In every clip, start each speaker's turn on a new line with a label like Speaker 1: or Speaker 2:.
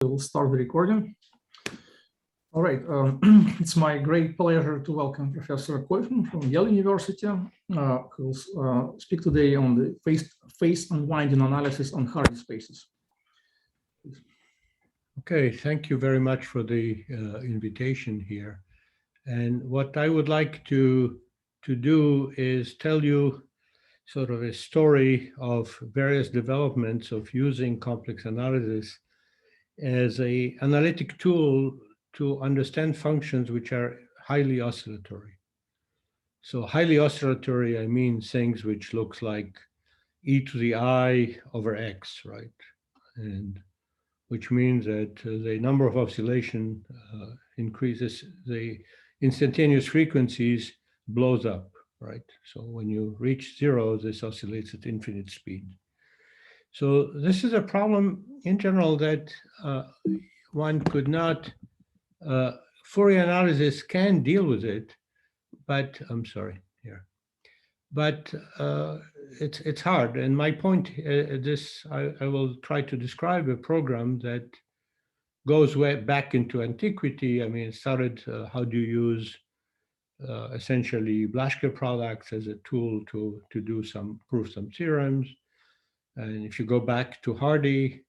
Speaker 1: We'll start the recording. All right, it's my great pleasure to welcome Professor Coifman from Yale University, who will speak today on the phase unwinding analysis on Hardy spaces. Please.
Speaker 2: Okay, thank you very much for the invitation here. And what I would like to do is tell you sort of a story of various developments of using complex analysis as an analytic tool to understand functions which are highly oscillatory. So highly oscillatory, I mean things which looks like e to the I over x, right? And which means that the number of oscillation increases, the instantaneous frequencies blows up, right? So when you reach zero, this oscillates at infinite speed. So this is a problem in general that one could not, Fourier analysis can deal with it, but I'm sorry, here. But it's hard. And my point I will try to describe a program that goes way back into antiquity. I mean, it started, how do you use essentially Blaschke products as a tool to prove some theorems. And if you go back to Hardy,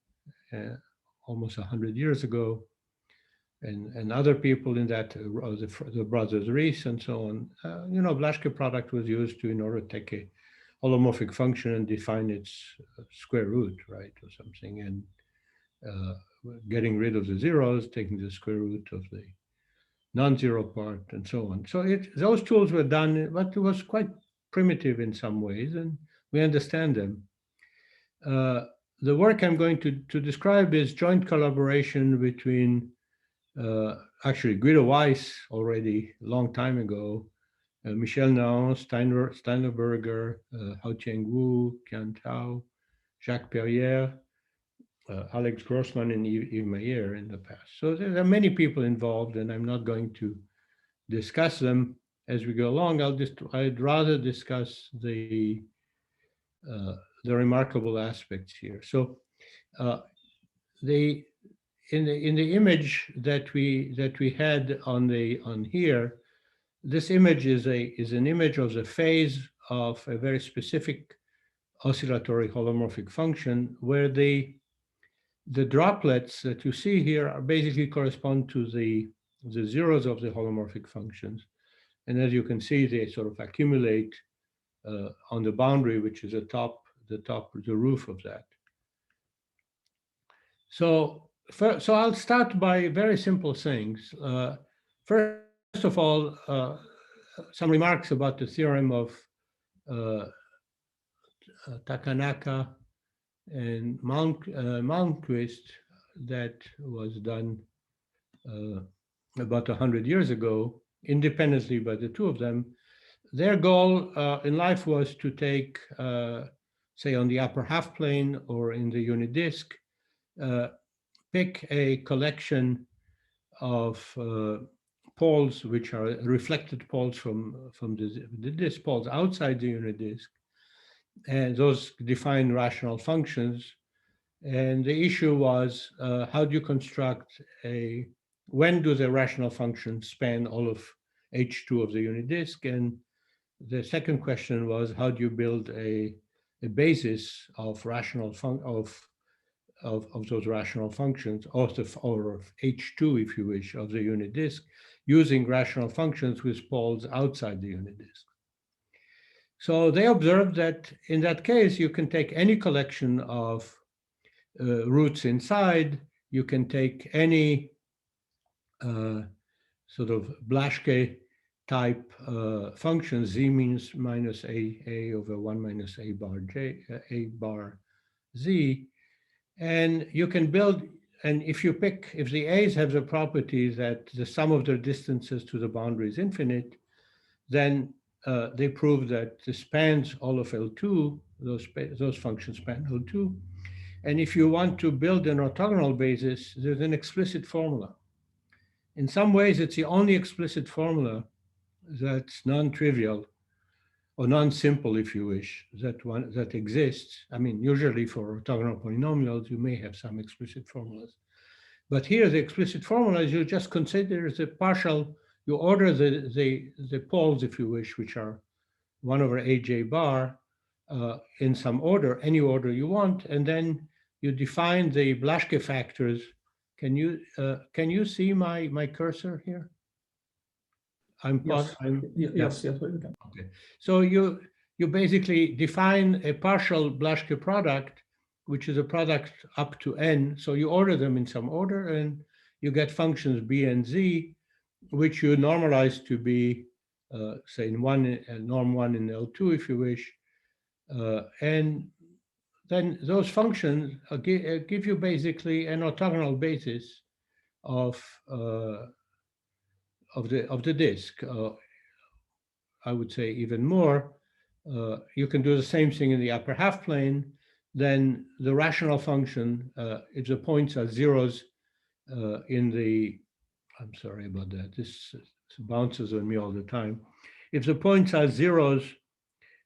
Speaker 2: almost 100 years ago, and other people in that, the brothers Rees and so on, Blaschke product was used in order to take a holomorphic function and define its square root, right, or something, and getting rid of the zeros, taking the square root of the non-zero part, and so on. So those tools were done, but it was quite primitive in some ways, and we understand them. The work I'm going to describe is joint collaboration between actually Guido Weiss already a long time ago, Michel Naon, Steinerberger, Haotiang Wu, Qian Tao, Jacques Perrier, Alex Grossman, and Yves Meyer in the past. So there are many people involved, and I'm not going to discuss them as we go along. I'd rather discuss the remarkable aspects here. So in the image that we had on here, this image is an image of the phase of a very specific oscillatory holomorphic function where the droplets that you see here are basically correspond to the zeros of the holomorphic functions. And as you can see, they sort of accumulate on the boundary, which is the roof of that. So I'll start by very simple things. First of all, some remarks about the theorem of Takanaka and Malmquist that was done about 100 years ago, independently by the two of them. Their goal in life was to take, say, on the upper half plane or in the unit disk, pick a collection of poles which are reflected poles from the disk, poles outside the unit disk, and those define rational functions. And the issue was, how do you construct when do the rational functions span all of H2 of the unit disk? And the second question was, how do you build a basis of rational of those rational functions, or of H2, if you wish, of the unit disk, using rational functions with poles outside the unit disk. So they observed that in that case, you can take any collection of roots inside, you can take any sort of Blaschke type function, z means minus a over 1 minus a bar z, and you can build, and if the a's have the property that the sum of their distances to the boundary is infinite, then they prove that this spans all of L2, those functions span L2. And if you want to build an orthogonal basis, there's an explicit formula. In some ways, it's the only explicit formula that's non-trivial, or non-simple, if you wish, that exists. I mean, usually for orthogonal polynomials, you may have some explicit formulas. But here the explicit formula is you just consider the partial, you order the poles, if you wish, which are 1 over aj bar in some order, any order you want, and then you define the Blaschke factors. Can you see my cursor here?
Speaker 1: Yes, yes, we can.
Speaker 2: Okay. So you basically define a partial Blaschke product, which is a product up to n. So you order them in some order, and you get functions b and z, which you normalize to be, say, in norm 1 in L2, if you wish. And then those functions give you basically an orthogonal basis of the disk. I would say even more. You can do the same thing in the upper half plane. Then the rational function, if the points are zeros in the, I'm sorry about that, this bounces on me all the time. If the points are zeros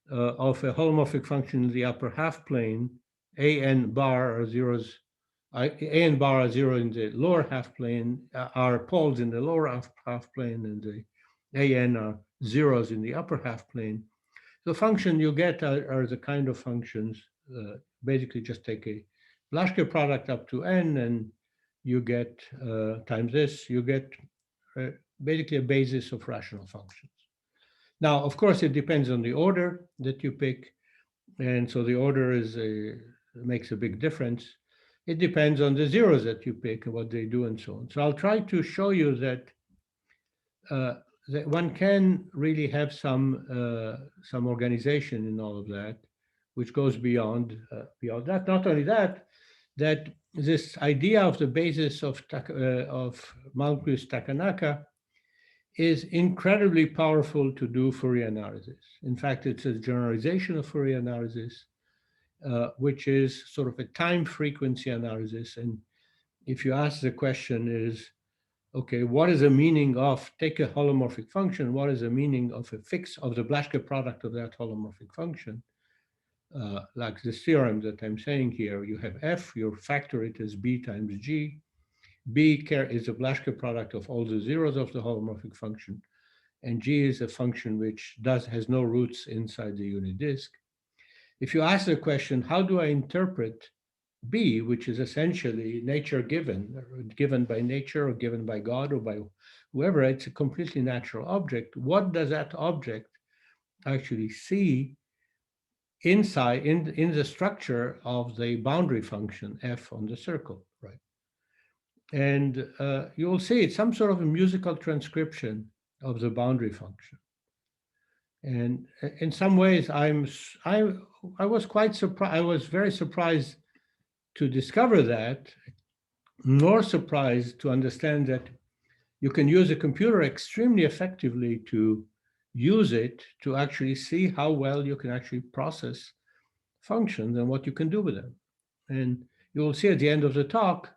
Speaker 2: of a holomorphic function in the upper half plane, an bar are zeros, an bar are zero in the lower half plane, are poles in the lower half plane, and the an are zeros in the upper half plane. The function you get are the kind of functions, basically just take a Blaschke product up to n, and you get times this, you get basically a basis of rational functions. Now, of course, it depends on the order that you pick. And so the order makes a big difference. It depends on the zeros that you pick and what they do and so on. So I'll try to show you that one can really have some organization in all of that, which goes beyond that. Not only that, that this idea of the basis of Malmquist Takanaka is incredibly powerful to do Fourier analysis. In fact, it's a generalization of Fourier analysis, which is sort of a time frequency analysis. And if you ask the question is, okay, what is the meaning of, take a holomorphic function, what is the meaning of a fix of the Blaschke product of that holomorphic function? Like this theorem that I'm saying here, you have f, you factor it as b times g. B is a Blaschke product of all the zeros of the holomorphic function, and g is a function which has no roots inside the unit disk. If you ask the question, how do I interpret B, which is essentially nature given by nature or given by God or by whoever, it's a completely natural object. What does that object actually see inside in the structure of the boundary function f on the circle, right? And you will see it's some sort of a musical transcription of the boundary function. And in some ways, I was quite surprised. I was very surprised to discover that, nor surprised to understand that you can use a computer extremely effectively to use it to actually see how well you can actually process functions and what you can do with them. And you will see at the end of the talk,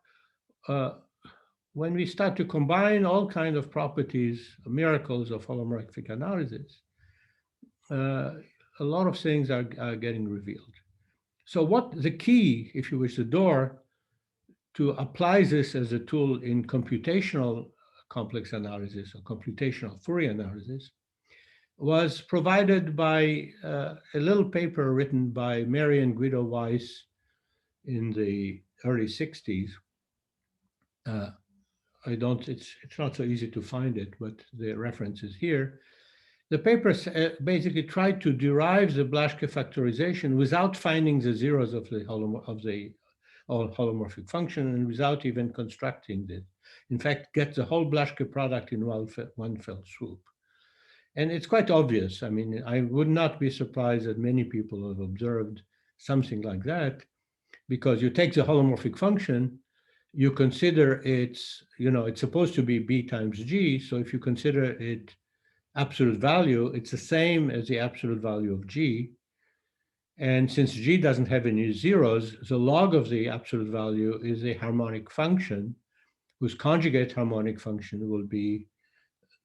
Speaker 2: when we start to combine all kinds of properties, miracles of holomorphic analysis, a lot of things are getting revealed. So what the key, if you wish, the door to apply this as a tool in computational complex analysis or computational Fourier analysis was provided by a little paper written by Mary and Guido Weiss in the early 60s. It's not so easy to find it, but the reference is here. The paper basically tried to derive the Blaschke factorization without finding the zeros of the holomorphic function and without even constructing it. In fact, get the whole Blaschke product in one fell swoop. And it's quite obvious. I mean, I would not be surprised that many people have observed something like that, because you take the holomorphic function, you consider it's supposed to be b times g. So if you consider it absolute value, it's the same as the absolute value of g. And since g doesn't have any zeros, the log of the absolute value is a harmonic function whose conjugate harmonic function will be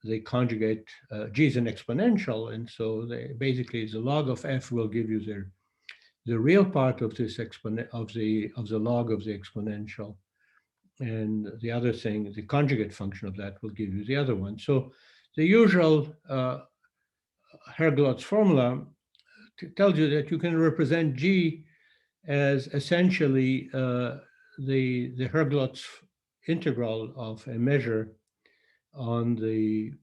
Speaker 2: the conjugate, g is an exponential. And so basically the log of f will give you the real part of this of the log of the exponential. And the other thing, the conjugate function of that will give you the other one. So the usual Herglotz formula tells you that you can represent G as essentially the Herglotz integral of a measure on the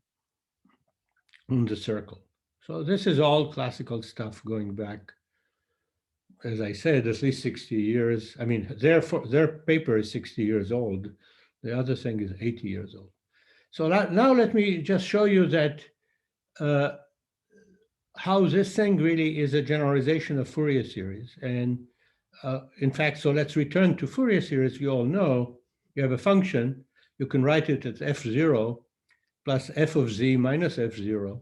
Speaker 2: circle. So this is all classical stuff going back, as I said, at least 60 years. I mean, their paper is 60 years old. The other thing is 80 years old. So now let me just show you that how this thing really is a generalization of Fourier series. And in fact, so let's return to Fourier series. You all know you have a function. You can write it as f0 plus f of z minus f0,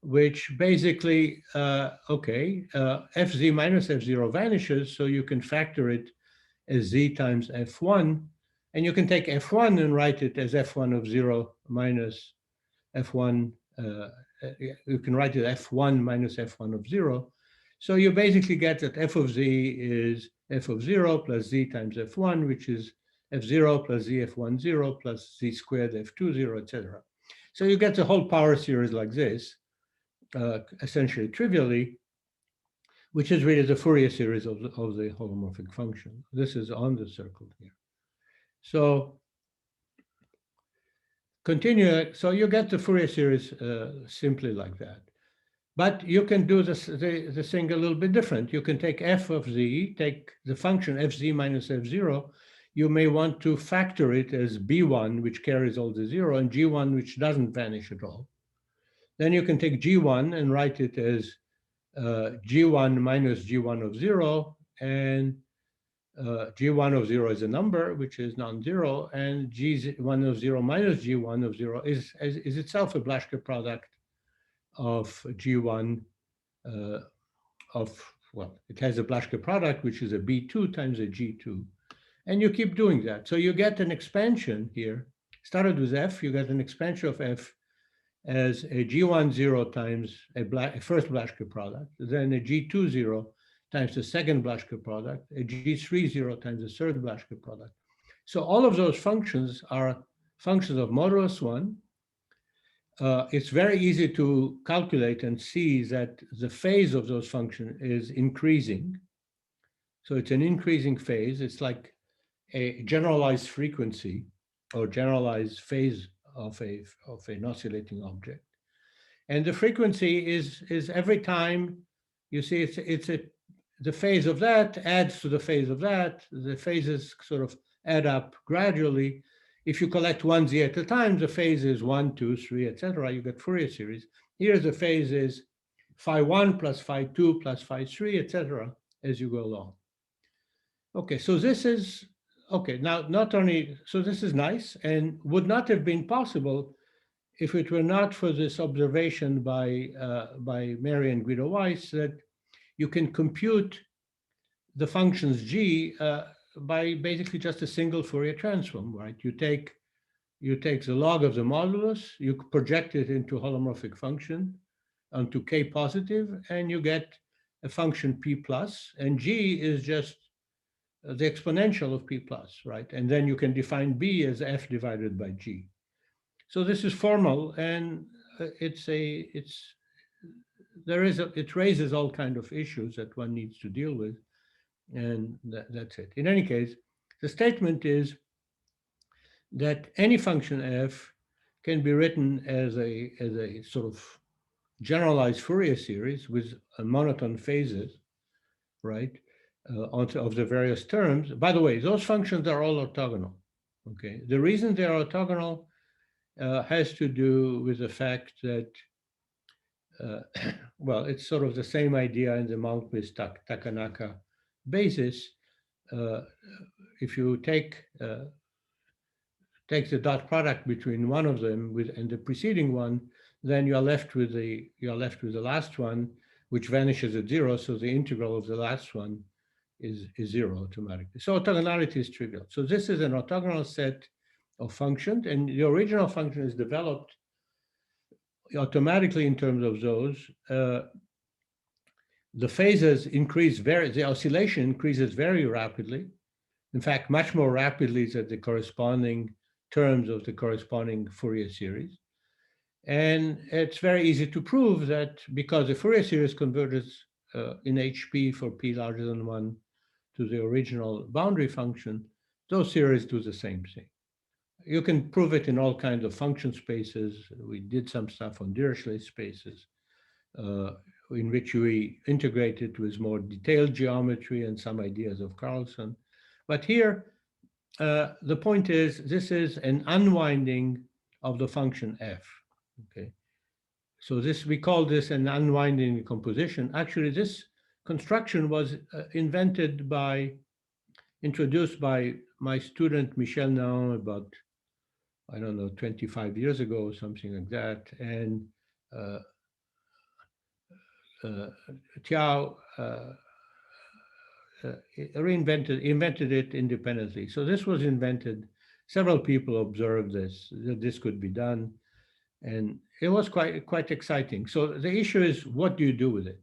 Speaker 2: which basically, fz minus f0 vanishes, so you can factor it as z times f1, and you can take f1 and write it as f1 of 0 minus f1, you can write it f1 minus f1 of 0. So you basically get that f of z is f of 0 plus z times f1, which is f0 plus z f1 0 plus z squared f2 0, etc. So you get the whole power series like this, essentially trivially, which is really the Fourier series of the holomorphic function. This is on the circle here. So continue, so you get the Fourier series simply like that. But you can do this, the thing a little bit different. You can take f of z, take the function fz minus f0. You may want to factor it as b1, which carries all the 0, and g1, which doesn't vanish at all. Then you can take g1 and write it as g1 minus g1 of 0, and g1 of 0 is a number, which is non-zero, and g1 of 0 minus g1 of 0 is itself a Blaschke product of g1 it has a Blaschke product, which is a b2 times a g2. And you keep doing that. So you get an expansion here. Started with f, you get an expansion of f as a g1 0 times a first Blaschke product, then a g2 0 times the second Blaschke product, a g3 0 times the third Blaschke product. So all of those functions are functions of modulus 1. It's very easy to calculate and see that the phase of those functions is increasing. So it's an increasing phase. It's like a generalized frequency or generalized phase of an oscillating object. And the frequency is every time you see the phase of that adds to the phase of that. The phases sort of add up gradually. If you collect 1z at a time, the phase is 1, 2, 3, etc. You get Fourier series. Here the phase is phi 1 plus phi 2 plus phi 3, etc. as you go along. Okay, so this is, okay, now not only, so this is nice and would not have been possible if it were not for this observation by Mary and Guido Weiss that you can compute the functions g by basically just a single Fourier transform, right? You take the log of the modulus, you project it into holomorphic function onto k positive, and you get a function p plus, and g is just the exponential of p plus, right? And then you can define b as f divided by g. So this is formal, and it raises all kind of issues that one needs to deal with, and that's it. In any case, the statement is that any function f can be written as a sort of generalized Fourier series with a monotone phases, right, of the various terms. By the way, those functions are all orthogonal. Okay, the reason they are orthogonal has to do with the fact that, well, it's sort of the same idea in the Malmquist-Takanaka basis. If you take the dot product between one of them and the preceding one, then you're left with the last one, which vanishes at 0. So the integral of the last one is 0 automatically. So orthogonality is trivial. So this is an orthogonal set of functions, and the original function is developed automatically in terms of those. The phases increase the oscillation increases very rapidly. in fact, much more rapidly than the corresponding terms of the corresponding Fourier series. And it's very easy to prove that because the Fourier series converges in HP for p larger than 1 to the original boundary function, those series do the same thing. You can prove it in all kinds of function spaces. We did some stuff on Dirichlet spaces in which we integrated with more detailed geometry and some ideas of Carlson. But here, the point is, this is an unwinding of the function f. Okay, so this, we call this an unwinding decomposition. Actually, this construction was introduced by my student Michel Naon about, I don't know, 25 years ago, something like that. And Tiao invented it independently. So this was invented. Several people observed this, that this could be done. And it was quite exciting. So the issue is, what do you do with it?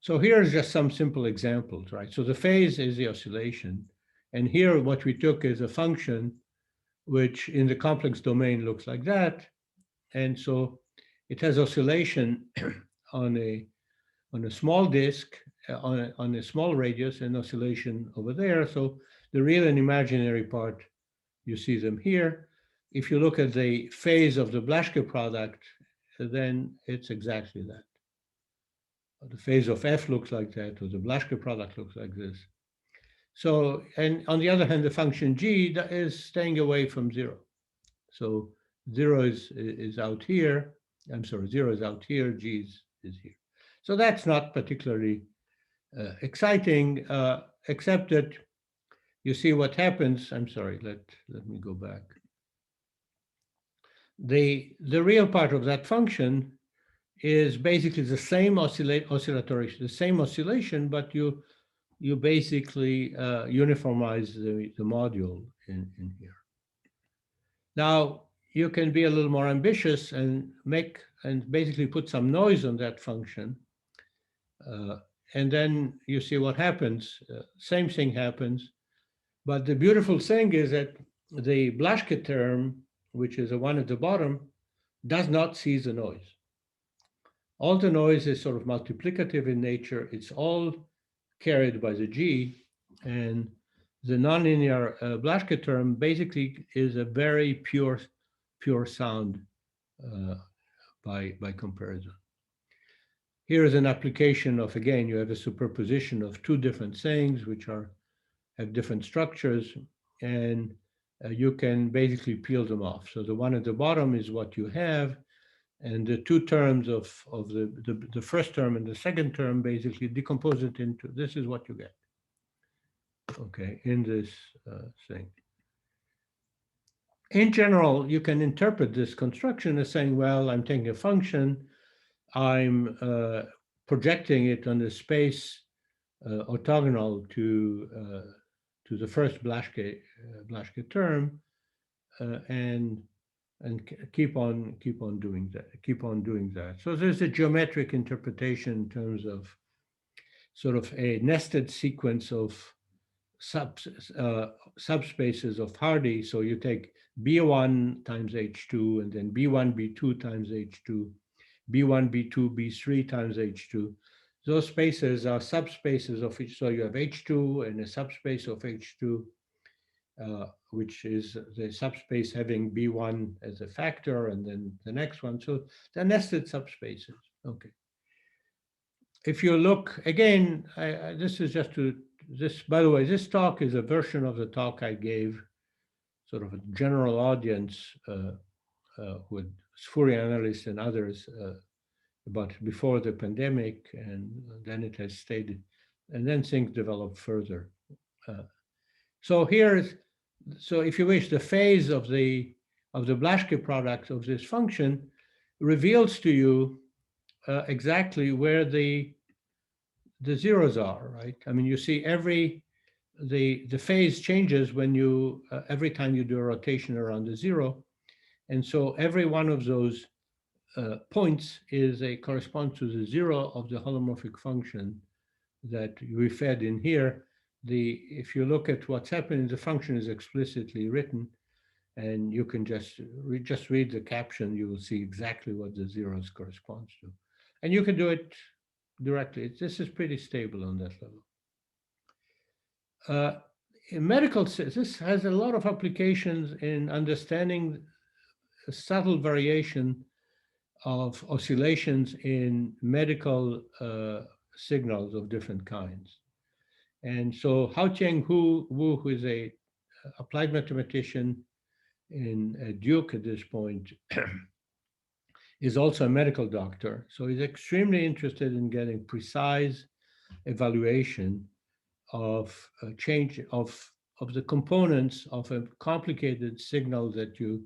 Speaker 2: So here's just some simple examples, right? So the phase is the oscillation. And here what we took is a function which in the complex domain looks like that. And so it has oscillation on a small disk, on a small radius, and oscillation over there. So the real and imaginary part, you see them here. If you look at the phase of the Blaschke product, then it's exactly that. The phase of F looks like that, or the Blaschke product looks like this. So, and on the other hand, the function G is staying away from 0. So 0 is out here. I'm sorry, 0 is out here, G is here. So that's not particularly exciting, except that you see what happens. I'm sorry, let me go back. The real part of that function is basically the same oscillatory, the same oscillation, but you basically uniformize the module in here. Now, you can be a little more ambitious and basically put some noise on that function. And then you see what happens. Same thing happens. But the beautiful thing is that the Blaschke term, which is the one at the bottom, does not see the noise. All the noise is sort of multiplicative in nature. It's all carried by the G. And the nonlinear Blaschke term basically is a very pure sound by comparison. Here is an application of, again, you have a superposition of two different things which have different structures, and you can basically peel them off. So the one at the bottom is what you have, and the two terms of the first term and the second term basically decompose it into, this is what you get, okay, in this thing. In general, you can interpret this construction as saying, well, I'm taking a function, I'm projecting it on the space orthogonal to the first Blaschke term, and keep on doing that. So there's a geometric interpretation in terms of sort of a nested sequence of subspaces of Hardy. So you take B1 times H2, and then B1, B2 times H2, B1, B2, B3 times H2. Those spaces are subspaces of each. So you have H2 and a subspace of H2, which is the subspace having B1 as a factor, and then the next one. So they're nested subspaces. Okay. If you look again, this is just to this. By the way, this talk is a version of the talk I gave, sort of a general audience with Fourier analysts and others about before the pandemic, and then it has stayed, and then things developed further. So if you wish, the phase of the Blaschke product of this function reveals to you exactly where the zeros are, right? I mean, you see the phase changes when you every time you do a rotation around the zero, and so every one of those points corresponds to the zero of the holomorphic function that we fed in here. if you look at what's happening, the function is explicitly written, and you can just read the caption. You will see exactly what the zeros corresponds to, and you can do it directly. This is pretty stable on that level. In medical, this has a lot of applications in understanding a subtle variation of oscillations in medical signals of different kinds. And so Haotian Wu, who is a applied mathematician in Duke at this point, is also a medical doctor. So he's extremely interested in getting precise evaluation of change of the components of a complicated signal that you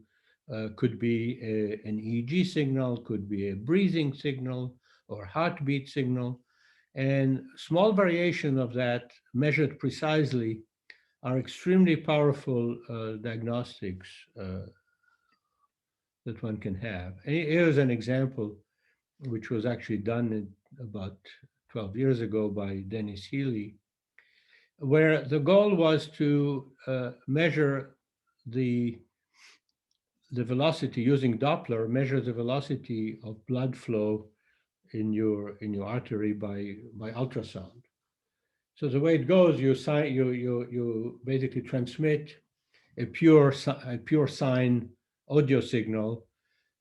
Speaker 2: could be an EEG signal, could be a breathing signal or heartbeat signal. And small variation of that measured precisely are extremely powerful diagnostics that one can have. And here's an example which was actually done about 12 years ago by Dennis Healy, where the goal was to measure the velocity using Doppler, measure the velocity of blood flow in your artery by ultrasound. So the way it goes, you basically transmit a pure sine audio signal,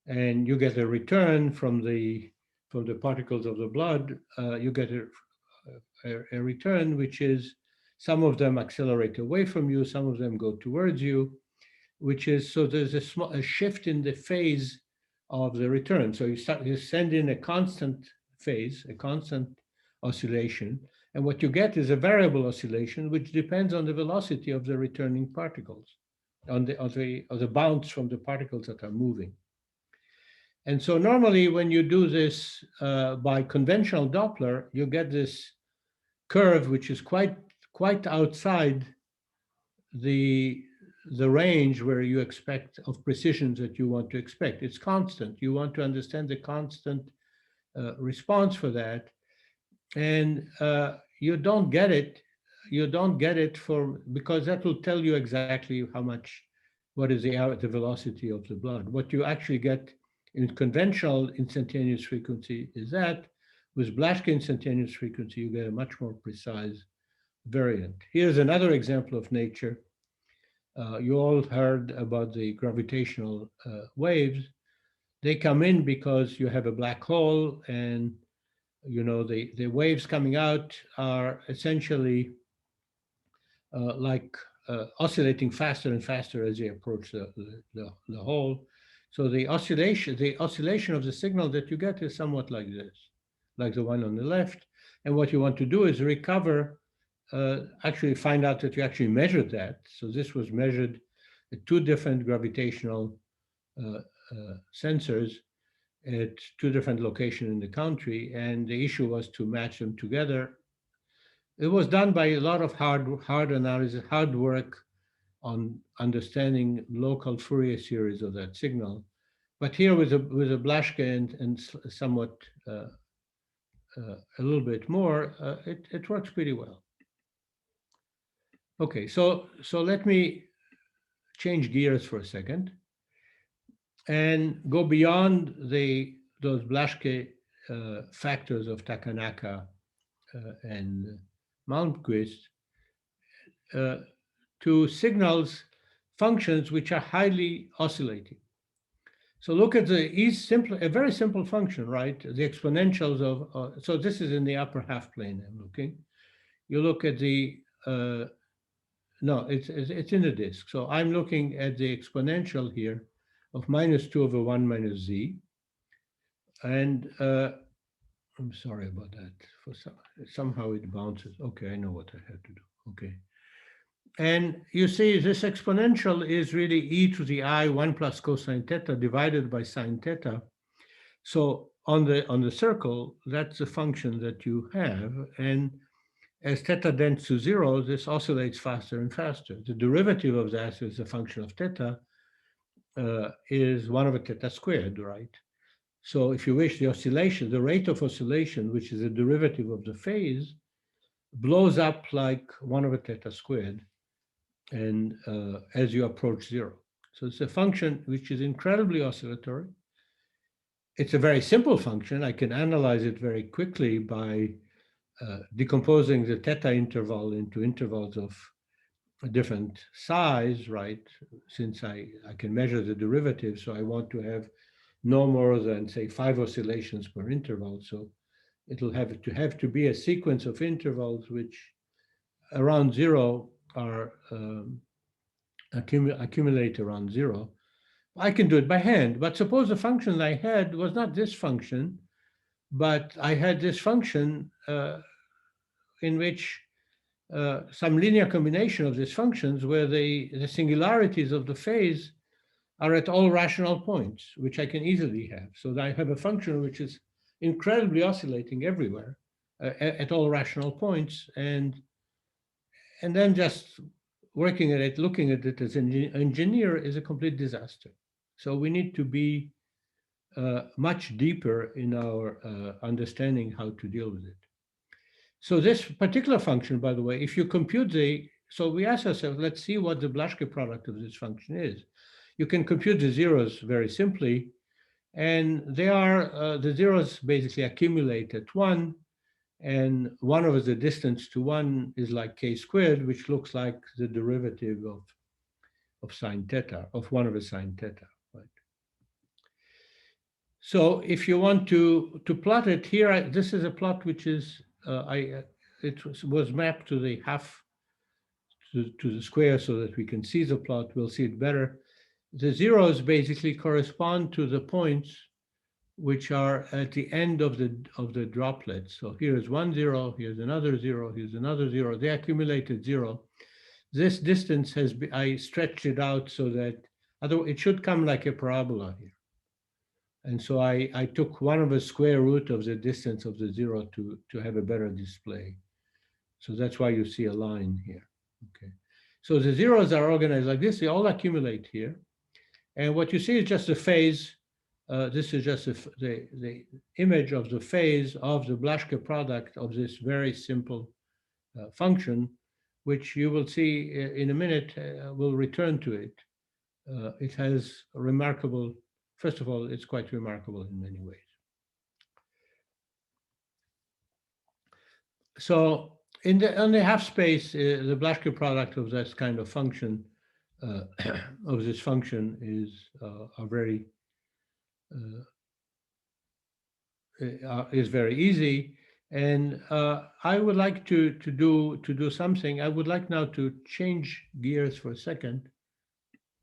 Speaker 2: and you get a return from the particles of the blood. You get a return which is, some of them accelerate away from you, some of them go towards you, which is, so there's a shift in the phase of the return. So you send in a constant phase, a constant oscillation, and what you get is a variable oscillation, which depends on the velocity of the returning particles, on the bounce from the particles that are moving. And so normally when you do this by conventional Doppler, you get this curve which is quite outside the range where you expect of precisions that you want to expect. It's constant. You want to understand the constant response for that. And you don't get it. You don't get it because that will tell you exactly what is the velocity of the blood. What you actually get in conventional instantaneous frequency is that. With Blaschke instantaneous frequency, you get a much more precise variant. Here's another example of nature. You all heard about the gravitational waves. They come in because you have a black hole, and the waves coming out are essentially like oscillating faster and faster as they approach the hole. So the oscillation of the signal that you get is somewhat like this, like the one on the left. And what you want to do is recover, actually find out that you actually measured that. So this was measured at two different gravitational sensors at two different locations in the country, and the issue was to match them together. It was done by a lot of hard analysis, hard work on understanding local Fourier series of that signal. But here with a Blaschke and somewhat a little bit more, it works pretty well. Okay, so let me change gears for a second and go beyond those Blaschke factors of Takanaka and Malmquist to signals, functions which are highly oscillating. So look at a very simple function, right? The exponentials of, so this is in the upper half plane I'm looking. You look at no, it's in the disk. So I'm looking at the exponential here of -2/1 minus z. And I'm sorry about that. Somehow it bounces. Okay, I know what I have to do. Okay. And you see this exponential is really e to the I 1 plus cosine theta divided by sine theta. So on the circle, that's the function that you have. And as theta tends to 0, this oscillates faster and faster. The derivative of that is a function of theta is 1/theta squared, right? So if you wish, the rate of oscillation, which is a derivative of the phase, blows up like 1/θ², and as you approach zero. So it's a function which is incredibly oscillatory. It's a very simple function. I can analyze it very quickly by decomposing the theta interval into intervals of a different size, right? Since I can measure the derivative, so I want to have no more than, say, 5 oscillations per interval. So it'll have to be a sequence of intervals which around zero are accumulate around zero. I can do it by hand, but suppose the function I had was not this function, but I had this function in which some linear combination of these functions where the singularities of the phase are at all rational points, which I can easily have. So I have a function which is incredibly oscillating everywhere at all rational points, and then just working at it, looking at it as an engineer is a complete disaster. So we need to be much deeper in our understanding how to deal with it. So this particular function, by the way, if you compute so we ask ourselves, let's see what the Blaschke product of this function is. You can compute the zeros very simply, and they are, the zeros basically accumulate at 1, and 1 over the distance to 1 is like k², which looks like the derivative of sine theta, of 1 over sine theta, right? So if you want to plot it here, this is a plot which is, it was mapped to the half, to the square so that we can see the plot, we'll see it better. The zeros basically correspond to the points which are at the end of the droplets. So here's 1 0, here's another 0, here's another 0. They accumulated 0. This distance I stretched it out so that it should come like a parabola here. And so I took 1 over square root of the distance of the 0 to have a better display. So that's why you see a line here. Okay. So the zeros are organized like this. They all accumulate here. And what you see is just a phase. This is just the image of the phase of the Blaschke product of this very simple function, which you will see in a minute. We'll return to it. It has a remarkable, first of all, it's quite remarkable in many ways. So on the half space, the Blaschke product of this kind of function, of this function is very easy. And I would like to do something. I would like now to change gears for a second.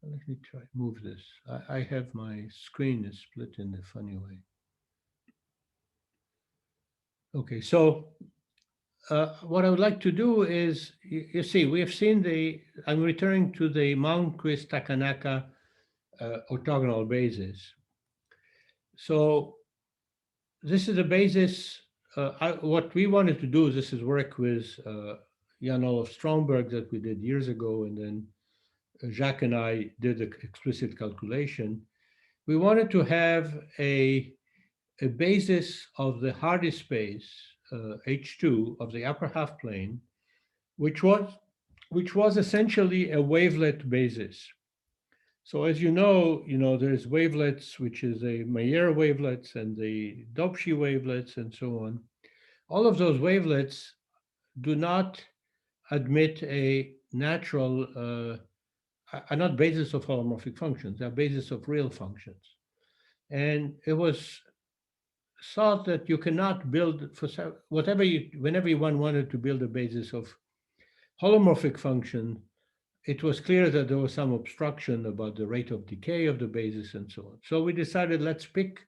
Speaker 2: Let me try move this. I have my screen is split in a funny way. Okay, so what I would like to do is, you see, we have seen I'm returning to the Malmquist-Takanaka orthogonal basis. So this is a basis, what we wanted to do, this is work with Jan-Olof Stromberg that we did years ago, and then Jacques and I did the explicit calculation. We wanted to have a basis of the Hardy space, H2 of the upper half plane, which was essentially a wavelet basis. So as you know, there's wavelets, which is a Mayer wavelets and the Dobschi wavelets and so on. All of those wavelets do not admit a natural, are not basis of holomorphic functions, they're basis of real functions. And it was thought that you cannot build whenever one wanted to build a basis of holomorphic function, it was clear that there was some obstruction about the rate of decay of the basis and so on. So we decided, let's pick,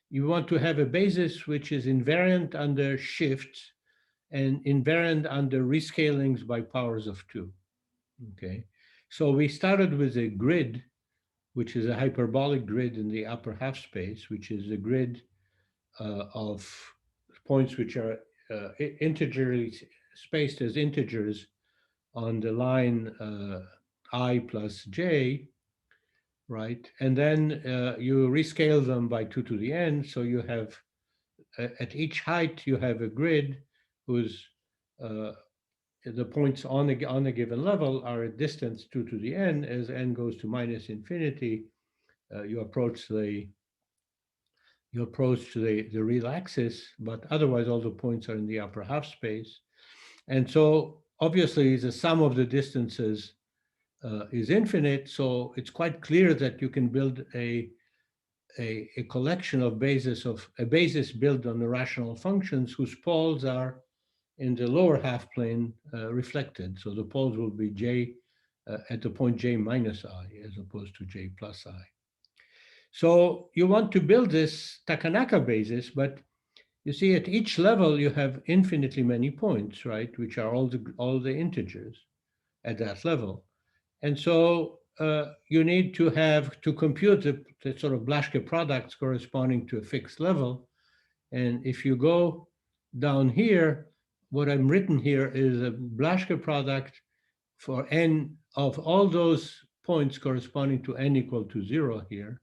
Speaker 2: you want to have a basis which is invariant under shifts and invariant under rescalings by powers of 2. Okay, so we started with a grid, which is a hyperbolic grid in the upper half space, which is a grid of points which are integerly spaced as integers on the line I plus j, right? And then you rescale them by 2 to the n. So you have, at each height, you have a grid whose the points on a given level are at distance 2 to the n. As n goes to minus infinity, you approach the real axis, but otherwise all the points are in the upper half space. And so obviously the sum of the distances is infinite, so it's quite clear that you can build a collection of a basis built on the rational functions whose poles are in the lower half plane reflected. So the poles will be j at the point j minus I as opposed to j plus I. So you want to build this Takanaka basis, but you see at each level you have infinitely many points, right? Which are all the integers at that level. And so you need to compute the sort of Blaschke products corresponding to a fixed level. And if you go down here, what I'm written here is a Blaschke product for n of all those points corresponding to n equal to 0 here.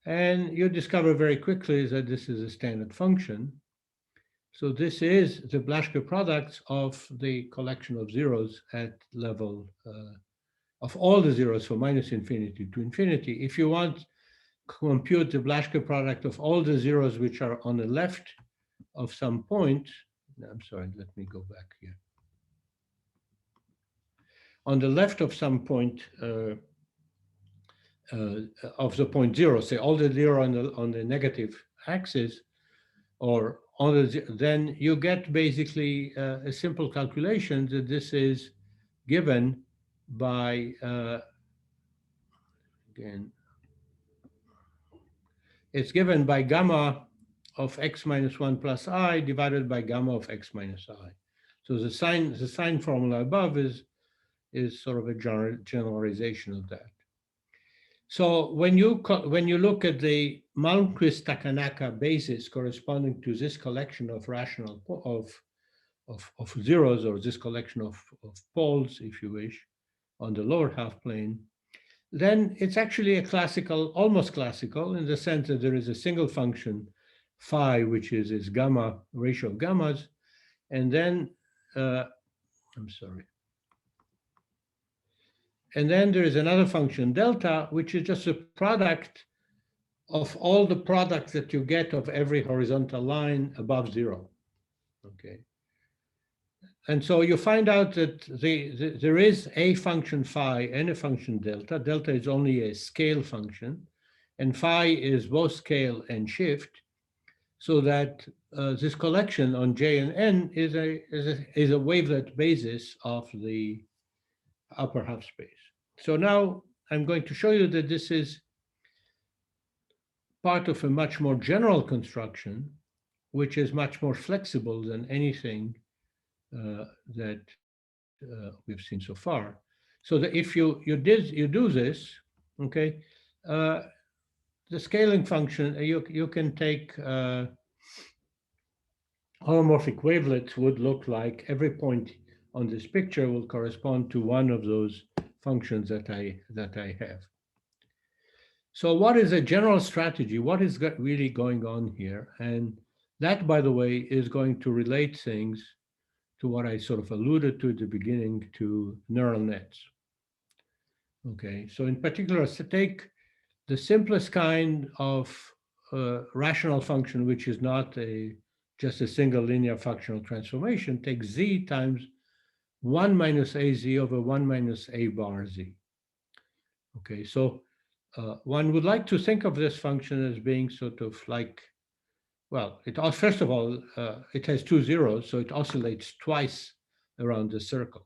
Speaker 2: And you discover very quickly that this is a standard function. So this is the Blaschke products of the collection of zeros at level of all the zeros from minus infinity to infinity. If you want to compute the Blaschke product of all the zeros which are on the left of some point, I'm sorry, let me go back here. On the left of some point of the point 0, say all the zero on the negative axis, or on the, then you get basically a simple calculation that this is given by, again, it's given by gamma of x minus 1 plus I divided by gamma of x minus I. So the sign formula above is sort of a generalization of that. So when you look at the Malmquist-Takanaka basis corresponding to this collection of rational of zeros, or this collection of poles, if you wish, on the lower half plane, then it's actually a classical, almost classical, in the sense that there is a single function phi, which is its gamma ratio of gammas, and then I'm sorry. And then there is another function delta, which is just a product of all the products that you get of every horizontal line above 0. Okay. And so you find out that there is a function phi and a function delta. Delta is only a scale function, and phi is both scale and shift, so that this collection on J and N is a wavelet basis of the upper half space. So now I'm going to show you that this is part of a much more general construction, which is much more flexible than anything that we've seen so far. So that if you do this, okay, the scaling function, you can take holomorphic wavelets would look like every point on this picture will correspond to one of those functions that I have. So what is a general strategy? What is really going on here? And that, by the way, is going to relate things to what I sort of alluded to at the beginning, to neural nets. Okay, so in particular, so take the simplest kind of rational function, which is not just a single linear functional transformation. Take z times 1 minus az over 1 minus a bar z. Okay, so one would like to think of this function as being sort of like, well, first of all, it has 2 zeros, so it oscillates twice around the circle.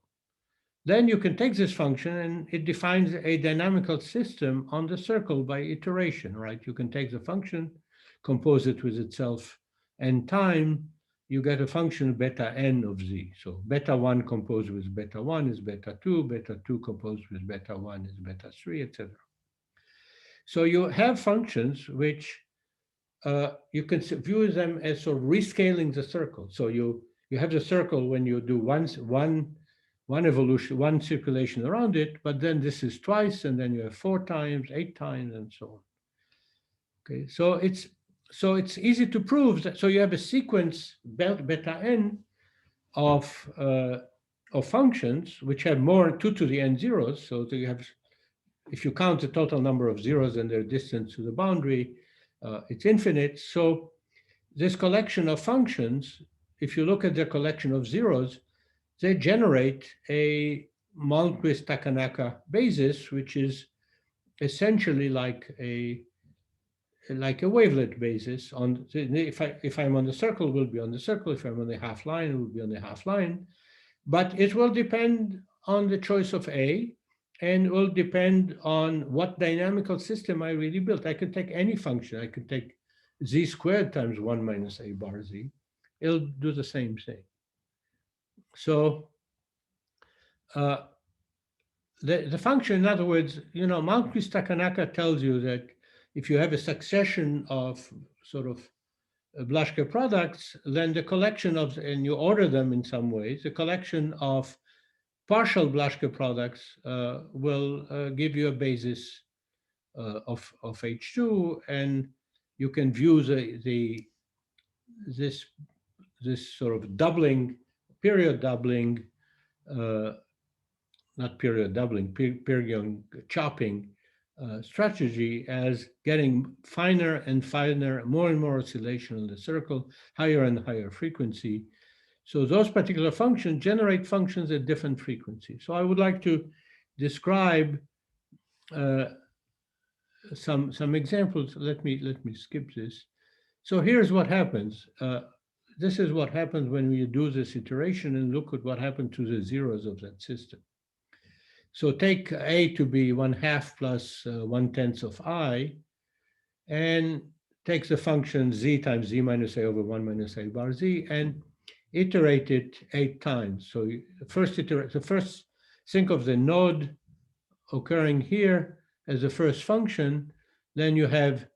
Speaker 2: Then you can take this function and it defines a dynamical system on the circle by iteration, right? You can take the function, compose it with itself n time, you get a function beta n of z. So beta 1 composed with beta 1 is beta 2 composed with beta 1 is beta 3, etc. So you have functions which you can view them as sort of rescaling the circle. So you have the circle when you do one evolution, one circulation around it, but then this is twice, and then you have 4 times, 8 times, and so on. Okay, so it's easy to prove that. So you have a sequence beta n of functions which have more 2 to the n zeros. So you have, if you count the total number of zeros and their distance to the boundary, it's infinite. So this collection of functions, if you look at the collection of zeros, they generate a Malmquist-Takanaka basis, which is essentially like a wavelet basis. On if I'm on the circle, will be on the circle. If I'm on the half line, it will be on the half line. But it will depend on the choice of A, and it will depend on what dynamical system I really built. I could take any function. I could take z squared times 1 minus a bar z. It'll do the same thing. So the function, in other words, Malmquist-Takanaka tells you that if you have a succession of sort of Blaschke products, then the collection of, and you order them in some ways, the collection of partial Blaschke products will give you a basis of H2, and you can view this sort of doubling, period doubling, not period doubling, period chopping strategy as getting finer and finer, more and more oscillation in the circle, higher and higher frequency. So those particular functions generate functions at different frequencies. So I would like to describe some examples. Let me skip this. So here's what happens. This is what happens when we do this iteration and look at what happened to the zeros of that system. So take A to be 1/2 plus 1/10 of I, and take the function z times z minus a over 1 minus a bar z, and iterate it 8 times. So first think of the node occurring here as the first function. Then you have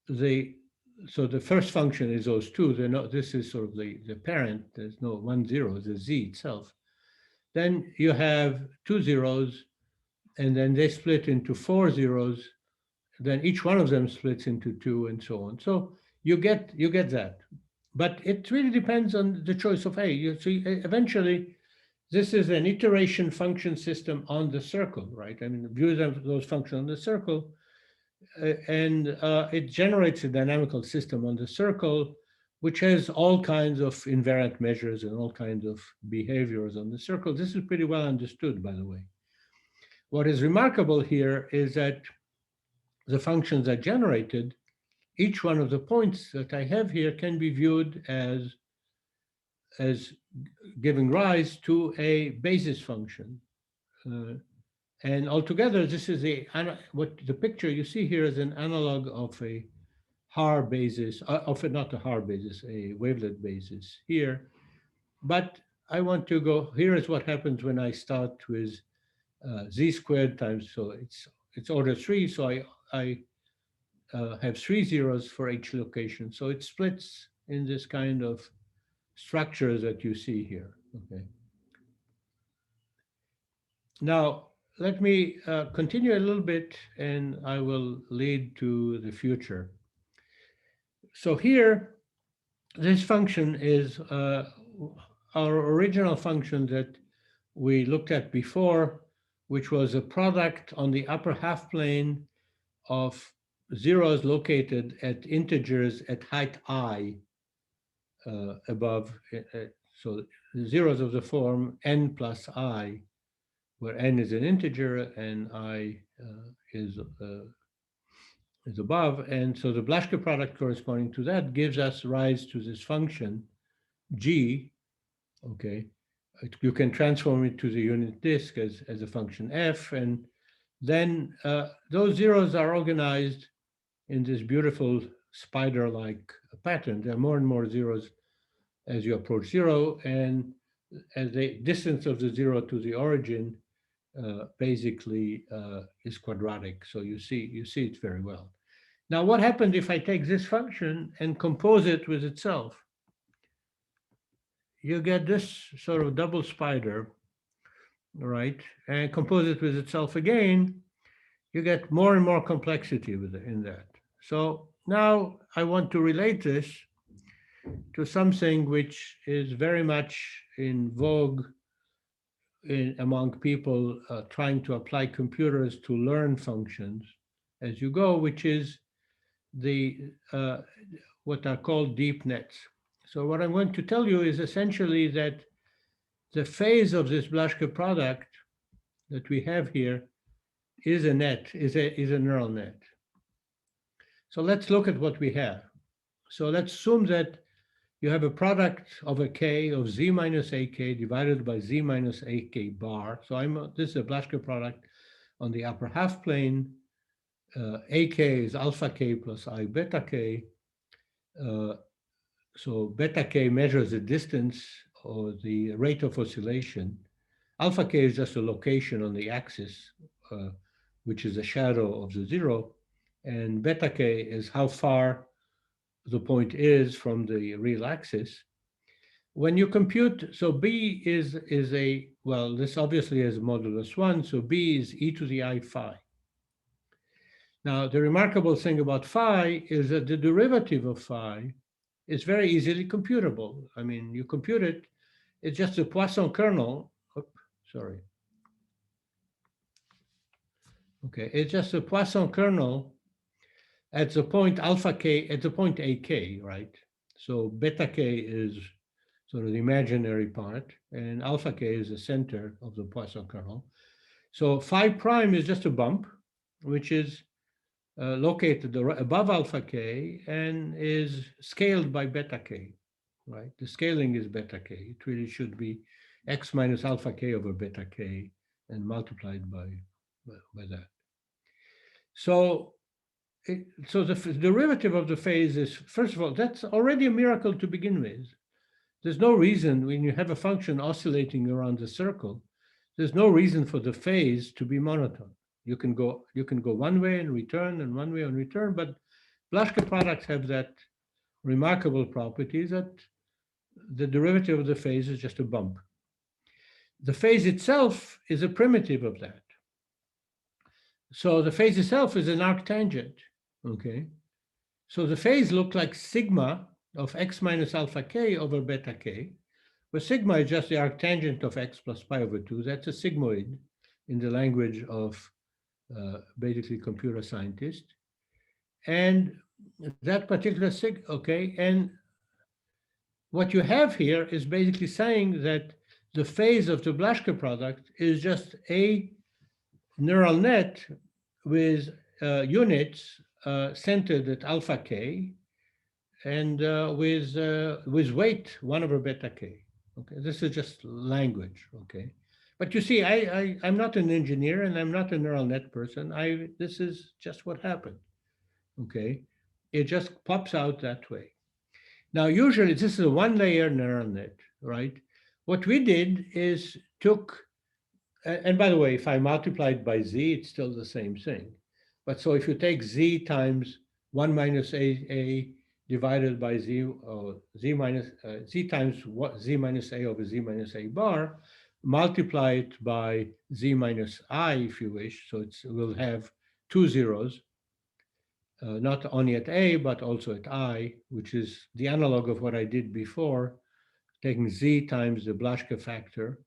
Speaker 2: so the first function is those two. This is sort of the parent. There's no 1 0, the z itself. Then you have 2 zeros, and then they split into 4 zeros. Then each one of them splits into 2, and so on. So you get that. But it really depends on the choice of A. You see, eventually, this is an iteration function system on the circle, right? I mean, view those functions on the circle, and it generates a dynamical system on the circle, which has all kinds of invariant measures and all kinds of behaviors on the circle. This is pretty well understood, by the way. What is remarkable here is that the functions are generated. Each one of the points that I have here can be viewed as giving rise to a basis function. And altogether, this is what the picture you see here is an analog of a Haar basis, not a Haar basis, a wavelet basis here. But I want to go, here is what happens when I start with z squared times, so it's order 3, so I have 3 zeros for each location. So it splits in this kind of structure that you see here, okay? Now, let me continue a little bit, and I will lead to the future. So here, this function is our original function that we looked at before, which was a product on the upper half plane of zeros located at integers at height I above. So the zeros of the form n plus I, where n is an integer and I is above. And so the Blaschke product corresponding to that gives us rise to this function g, okay? You can transform it to the unit disk as a function f, and then those zeros are organized in this beautiful spider-like pattern. There are more and more zeros as you approach 0, and as the distance of the 0 to the origin basically is quadratic. So you see it very well. Now, what happened if I take this function and compose it with itself? You get this sort of double spider, right? And compose it with itself again, you get more and more complexity in that. So now I want to relate this to something which is very much in vogue among people trying to apply computers to learn functions as you go, which is the what are called deep nets. So what I'm going to tell you is essentially that the phase of this Blaschke product that we have here is a net, is a neural net. So let's look at what we have. So let's assume that you have a product of a k of z minus ak divided by z minus ak bar. So this is a Blaschke product on the upper half plane. Ak is alpha k plus I beta k. So beta k measures the distance or the rate of oscillation. Alpha k is just a location on the axis, which is a shadow of the zero. And beta k is how far the point is from the real axis. When you compute, so b is a, well, this obviously is modulus 1, so b is e to the I phi. Now, the remarkable thing about phi is that the derivative of phi is very easily computable. I mean, you compute it, it's just a Poisson kernel. Oops, sorry. Okay, it's just a Poisson kernel at the point alpha k, at the point ak, right? So beta k is sort of the imaginary part, and alpha k is the center of the Poisson kernel. So phi prime is just a bump, which is located above alpha k and is scaled by beta k, right? The scaling is beta k. It really should be x minus alpha k over beta k and multiplied by that. So the derivative of the phase is, first of all, that's already a miracle to begin with. There's no reason when you have a function oscillating around the circle, there's no reason for the phase to be monotone. You can go one way and return and one way and return, but Blaschke products have that remarkable property that the derivative of the phase is just a bump. The phase itself is a primitive of that. So the phase itself is an arctangent, okay? So the phase looks like sigma of x minus alpha k over beta k, where sigma is just the arctangent of x plus pi over 2. That's a sigmoid in the language of basically computer scientists. And that particular okay, and what you have here is basically saying that the phase of the Blaschke product is just a neural net with units centered at alpha k and with weight 1 over beta k. Okay, this is just language. Okay, but you see, I'm not an engineer and I'm not a neural net person. This is just what happened. Okay, it just pops out that way. Now, usually this is a one-layer neural net, right? What we did is took, and by the way, if I multiplied by z, it's still the same thing. But so if you take z times 1 minus a divided by z, or z minus z times what, z minus a over z minus a bar, multiply it by z minus I, if you wish. So it will have two zeros, not only at a, but also at I, which is the analog of what I did before, taking z times the Blaschke factor.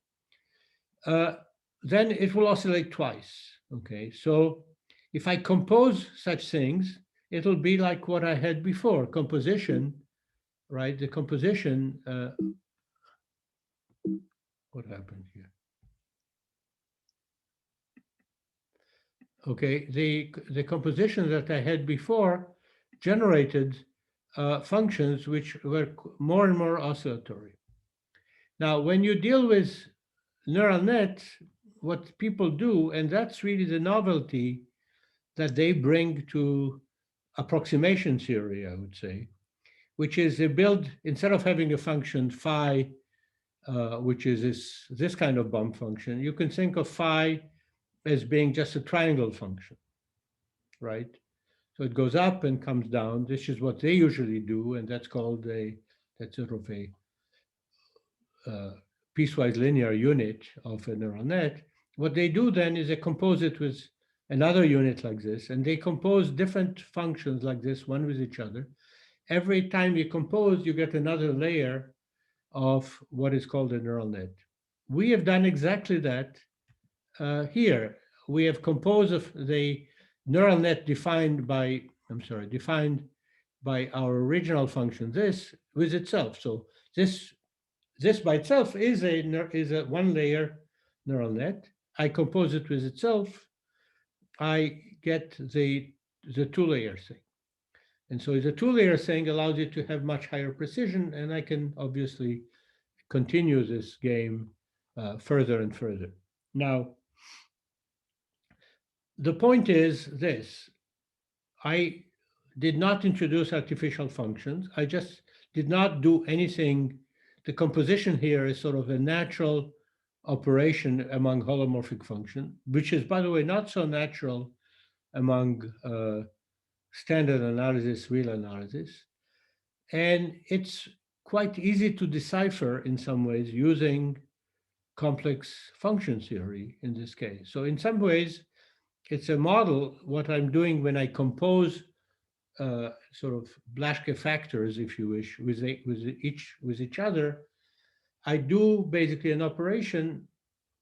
Speaker 2: Then it will oscillate twice. Okay, so if I compose such things, it'll be like what I had before, composition, right? The composition, what happened here? Okay, the composition that I had before generated functions which were more and more oscillatory. Now, when you deal with neural nets, what people do, and that's really the novelty that they bring to approximation theory, I would say, which is they build, instead of having a function phi, which is this kind of bump function, you can think of phi as being just a triangle function, right? So it goes up and comes down. This is what they usually do, and that's called that's sort of a piecewise linear unit of a neural net. What they do then is they compose it with another unit like this, and they compose different functions like this, one with each other. every time you compose, you get another layer of what is called a neural net. We have done exactly that here. We have composed of the neural net defined by, defined by our original function, this with itself. So this by itself is a one layer neural net. I compose it with itself. I get the two layer thing. And so the two layer thing allows you to have much higher precision, and I can obviously continue this game further and further. Now, the point is this: I did not introduce artificial functions. I just did not do anything. The composition here is sort of a natural operation among holomorphic functions, which is, by the way, not so natural among standard analysis, real analysis. And it's quite easy to decipher in some ways using complex function theory in this case. So in some ways, it's a model. What I'm doing when I compose sort of Blaschke factors, if you wish, with each other, I do basically an operation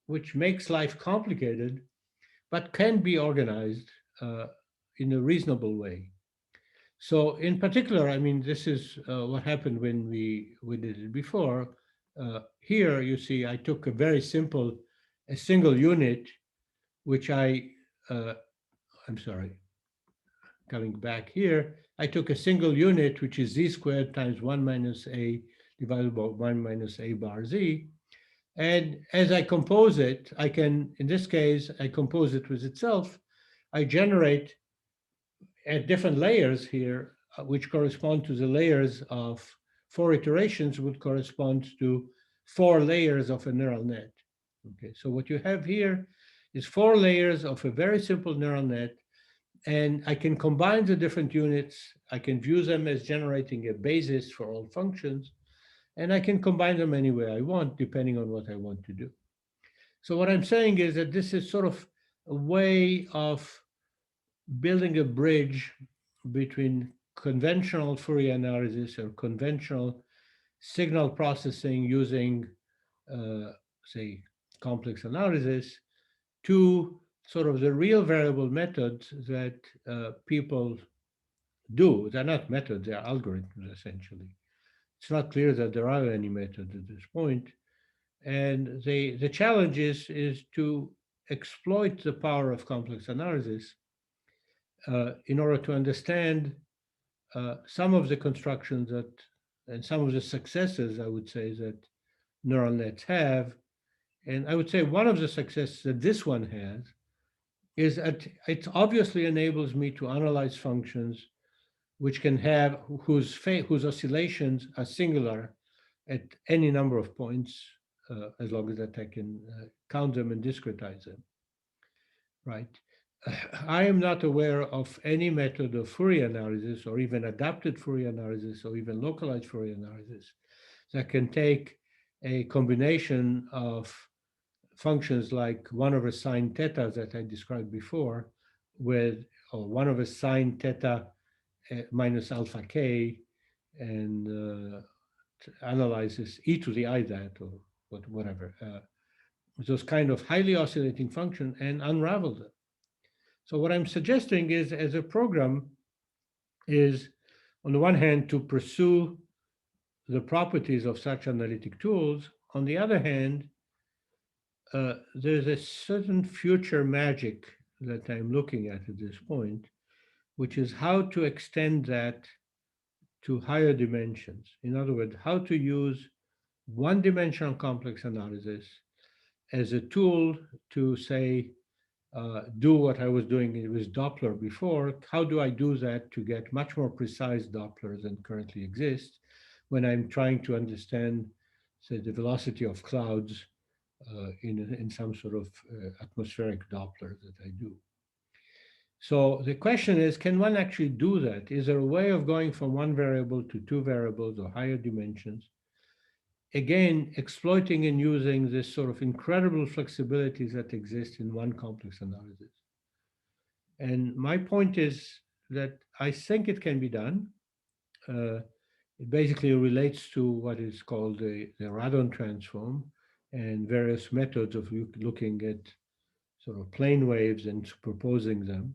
Speaker 2: which makes life complicated, but can be organized in a reasonable way. So in particular, I mean, this is what happened when we did it before. Here you see I took a single unit, which I'm sorry, coming back here, I took a single unit, which is z squared times 1 minus a divided by 1 minus a bar z. And as I compose it, I can, in this case, I compose it with itself. I generate at different layers here, which correspond to the layers of 4 iterations, would correspond to 4 layers of a neural net. Okay, so what you have here is 4 layers of a very simple neural net, and I can combine the different units. I can view them as generating a basis for all functions, and I can combine them any way I want, depending on what I want to do. So what I'm saying is that this is sort of a way of building a bridge between conventional Fourier analysis or conventional signal processing using, say, complex analysis to sort of the real variable methods that people do. They're not methods, they're algorithms, essentially. It's not clear that there are any methods at this point. And the challenge is to exploit the power of complex analysis in order to understand some of the constructions that, and some of the successes, I would say, that neural nets have. And I would say one of the successes that this one has is that it obviously enables me to analyze functions which can have, whose oscillations are singular at any number of points, as long as that I can count them and discretize them, right? I am not aware of any method of Fourier analysis or even adapted Fourier analysis or even localized Fourier analysis that can take a combination of functions like 1 over sine theta that I described before with, or 1 over sine theta minus alpha k, and analyzes e to the I that or whatever, those kind of highly oscillating function and unravel them. So what I'm suggesting is, as a program, is on the one hand to pursue the properties of such analytic tools. On the other hand, there's a certain future magic that I'm looking at this point, which is how to extend that to higher dimensions. In other words, how to use one-dimensional complex analysis as a tool to, say, do what I was doing with Doppler before. How do I do that to get much more precise Dopplers than currently exist when I'm trying to understand, say, the velocity of clouds in some sort of atmospheric Doppler that I do. So the question is, can one actually do that? Is there a way of going from 1 variable to 2 variables or higher dimensions? Again, exploiting and using this sort of incredible flexibilities that exist in one complex analysis. And my point is that I think it can be done. it basically relates to what is called the radon transform and various methods of looking at sort of plane waves and superposing them.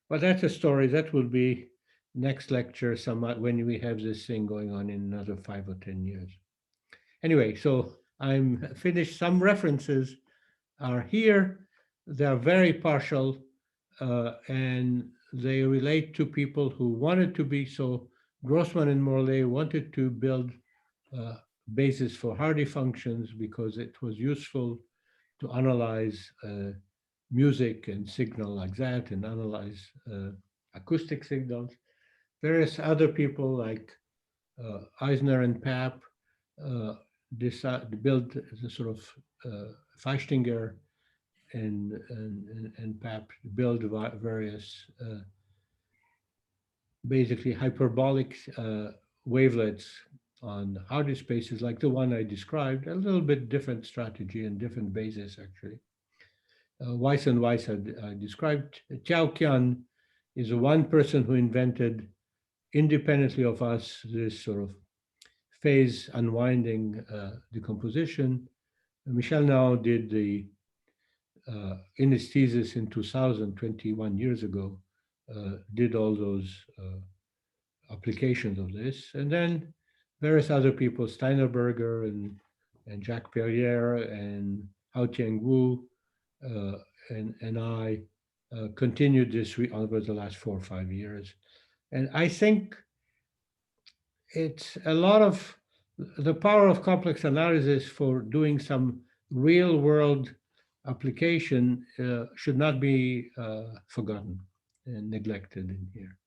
Speaker 2: But that's a story that will be next lecture when we have this thing going on in another 5 or 10 years. Anyway, so I'm finished. Some references are here. They're very partial and they relate to people who wanted to be. So Grossman and Morley wanted to build basis for Hardy functions because it was useful to analyze music and signal like that and analyze acoustic signals. Various other people like Eisner and Papp decided to build the sort of Feistinger and Papp build various basically hyperbolic wavelets on Hardy spaces like the one I described, a little bit different strategy and different basis actually. Weiss and Weiss I described. Chiao Qian is the one person who invented, independently of us, this sort of phase unwinding decomposition. Michel Nau did in his thesis in 2000, 21 years ago, did all those applications of this. And then various other people, Steinerberger and Jacques Perrier and Haotian Wu, and I continued this over the last 4 or 5 years. And I think it's a lot of the power of complex analysis for doing some real world application should not be forgotten and neglected in here.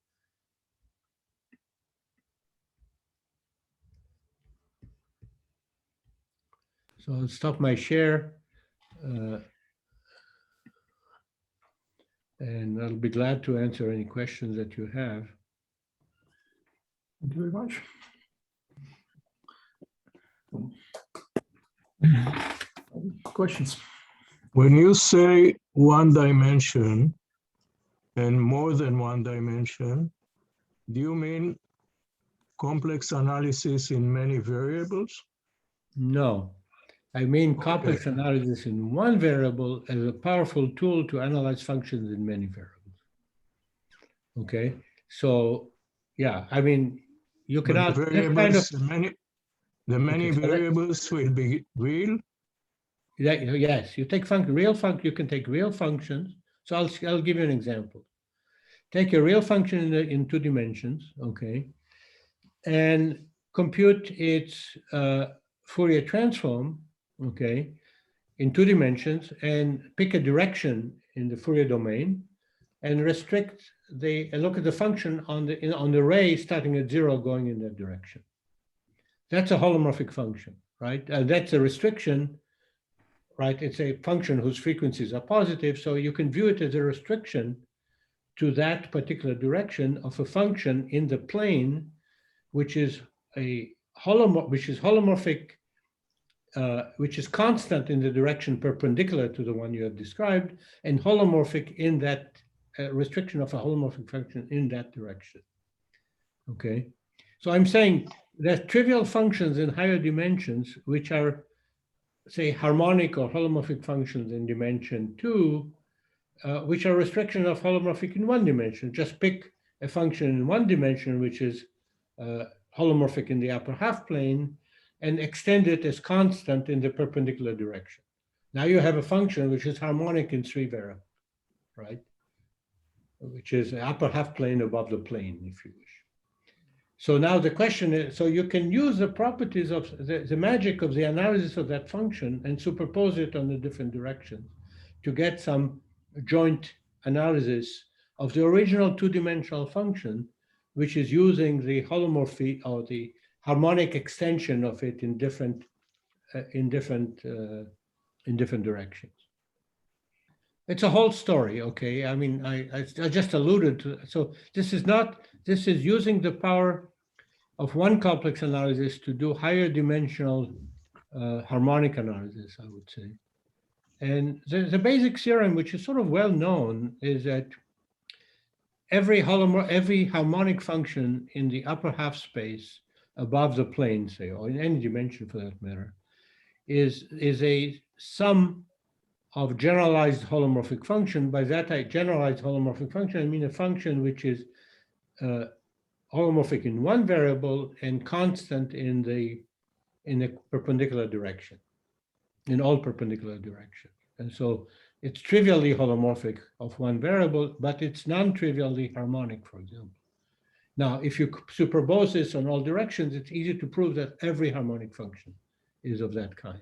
Speaker 2: So I'll stop my share. And I'll be glad to answer any questions that you have.
Speaker 1: Thank you very much. Questions?
Speaker 3: When you say one dimension and more than one dimension, do you mean complex analysis in many variables?
Speaker 2: No, I mean complex analysis in one variable as a powerful tool to analyze functions in many variables. Okay, so yeah, I mean, you cannot.
Speaker 3: But the variables, the many variables will be real.
Speaker 2: Yes, you take real function. You can take real functions. So I'll give you an example. Take a real function in 2 dimensions, okay, and compute its Fourier transform, okay, in 2 dimensions, and pick a direction in the Fourier domain, and restrict and look at the function on the ray starting at 0 going in that direction. That's a holomorphic function, right? That's a restriction, right? It's a function whose frequencies are positive, so you can view it as a restriction to that particular direction of a function in the plane, which is holomorphic, which is constant in the direction perpendicular to the one you have described, and holomorphic in that restriction of a holomorphic function in that direction. Okay, so I'm saying that trivial functions in higher dimensions, which are, say, harmonic or holomorphic functions in dimension 2, which are restriction of holomorphic in 1 dimension. Just pick a function in 1 dimension, which is holomorphic in the upper half plane, and extend it as constant in the perpendicular direction. Now you have a function which is harmonic in 3 variables, right? Which is the upper half plane above the plane, if you wish. So now the question is, so you can use the properties of the magic of the analysis of that function and superpose it on the different directions to get some joint analysis of the original 2-dimensional function, which is using the holomorphy or the harmonic extension of it in different directions. It's a whole story, okay? I mean, I just alluded to, so this is using the power of one complex analysis to do higher dimensional harmonic analysis, I would say. And the basic theorem, which is sort of well known, is that every harmonic function in the upper half space above the plane, say, or in any dimension for that matter, is a sum of generalized holomorphic function. By that, generalized holomorphic function, I mean a function which is holomorphic in one variable and constant in the perpendicular direction, in all perpendicular directions. And so it's trivially holomorphic of one variable, but it's non-trivially harmonic, for example. Now, if you superpose this on all directions, it's easy to prove that every harmonic function is of that kind.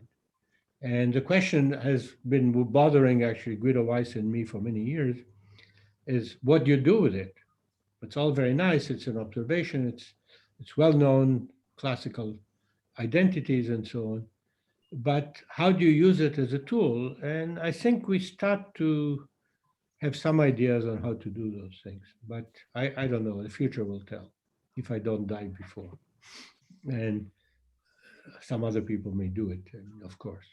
Speaker 2: And the question has been bothering actually Guido Weiss and me for many years, is what do you do with it? It's all very nice. It's an observation. It's well-known classical identities and so on. But how do you use it as a tool? And I think we start to have some ideas on how to do those things. But I don't know. The future will tell if I don't die before. And some other people may do it, of course.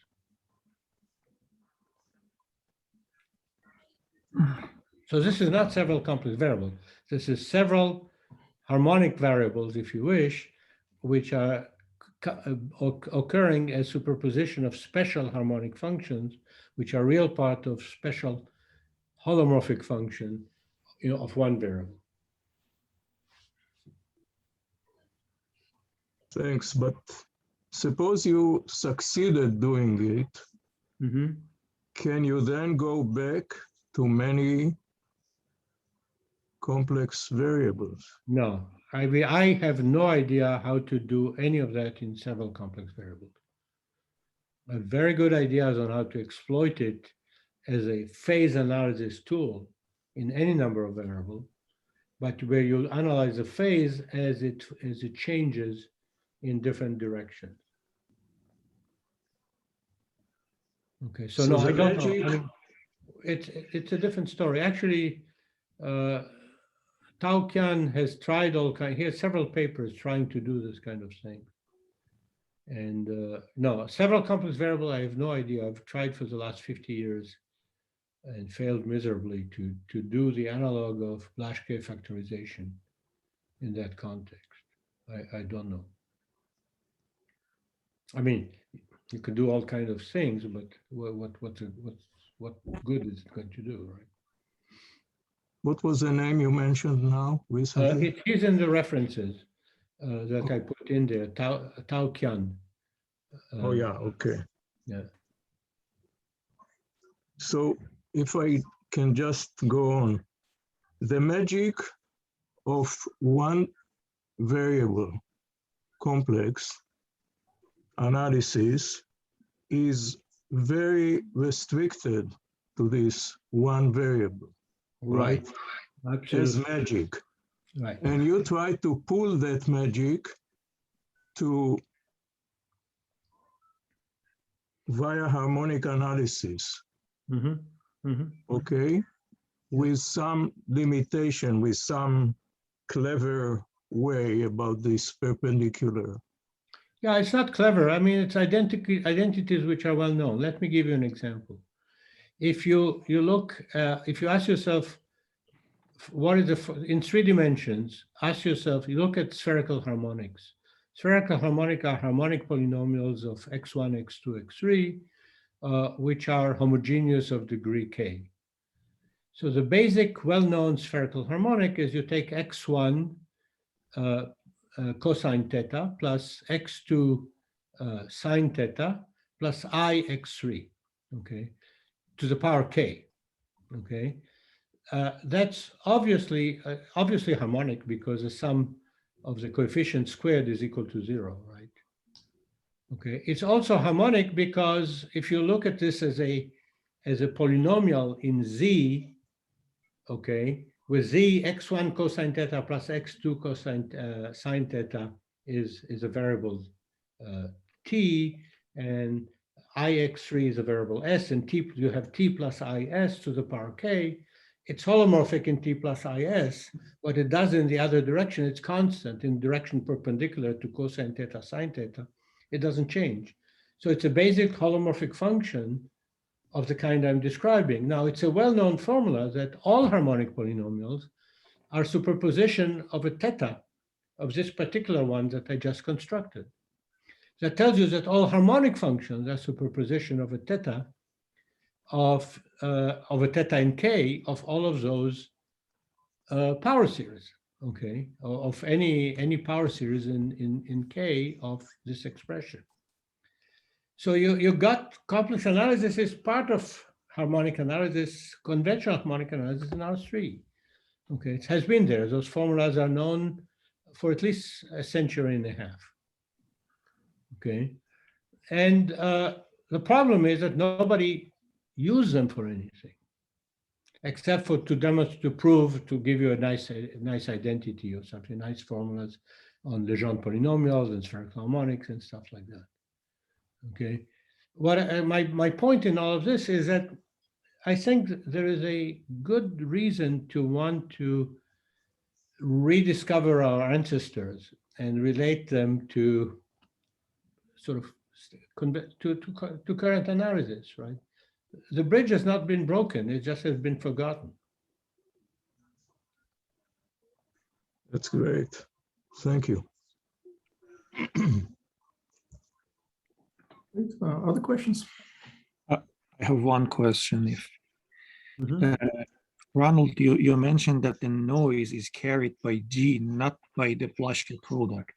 Speaker 2: So this is not several complex variables. This is several harmonic variables, if you wish, which are occurring as superposition of special harmonic functions, which are real part of special holomorphic function, of one variable.
Speaker 3: Thanks, but suppose you succeeded doing it,
Speaker 2: Mm-hmm.
Speaker 3: can you then go back to many complex variables?
Speaker 2: No, I have no idea how to do any of that in several complex variables. I have very good ideas on how to exploit it as a phase analysis tool in any number of variables, but where you analyze the phase as it changes in different directions. Okay, so no, I don't know. I mean, it's a different story. Actually, Tao Qian has tried he has several papers trying to do this kind of thing. And no, several complex variable, I have no idea. I've tried for the last 50 years and failed miserably to do the analog of Blaschke factorization in that context. I don't know. I mean, you can do all kinds of things, but what good is it going to do, right?
Speaker 3: What was the name you mentioned now recently?
Speaker 2: It's in the references that I put in there, Tao Qian.
Speaker 3: Oh yeah, okay.
Speaker 2: Yeah.
Speaker 3: So if I can just go on, the magic of one variable complex analysis is very restricted to this one variable, right? As magic.
Speaker 2: Right.
Speaker 3: And you try to pull that magic to via harmonic analysis.
Speaker 2: Mm-hmm. Mm-hmm.
Speaker 3: Okay, with some limitation, with some clever way about this perpendicular.
Speaker 2: Yeah, it's not clever. I mean, it's identities which are well known. Let me give you an example. If you look, if you ask yourself, what is in 3 dimensions, ask yourself, you look at spherical harmonics. Spherical harmonic are harmonic polynomials of x1, x2, x3, which are homogeneous of degree k. So the basic well-known spherical harmonic is you take x1 cosine theta plus x2 sine theta plus I x3, okay, to the power k, okay. That's obviously harmonic because the sum of the coefficients squared is equal to 0, right? Okay, it's also harmonic because if you look at this as a polynomial in Z, okay, with Z, x1 cosine theta plus x2 cosine sine theta is a variable t, and ix3 is a variable s, and t, you have t plus is to the power k. It's holomorphic in t plus is. What it does in the other direction, it's constant in direction perpendicular to cosine theta sine theta. It doesn't change. So it's a basic holomorphic function of the kind I'm describing. Now, it's a well-known formula that all harmonic polynomials are superposition of a theta of this particular one that I just constructed. That tells you that all harmonic functions are superposition of a theta in K of all of those power series, okay, of any power series in K of this expression. So you got complex analysis is part of harmonic analysis, conventional harmonic analysis in R3. Okay, it has been there. Those formulas are known for at least a century and a half. Okay, and the problem is that nobody used them for anything, except for to demonstrate, to prove, to give you a nice identity or something, nice formulas on Legendre polynomials and spherical harmonics and stuff like that. Okay, what my point in all of this is that I think there is a good reason to want to rediscover our ancestors and relate them to sort of to current analysis, right? The bridge has not been broken, it just has been forgotten.
Speaker 3: That's great. Thank you.
Speaker 1: Other questions?
Speaker 4: I have one question. If Ronald, you mentioned that the noise is carried by G, not by the Blaschke product.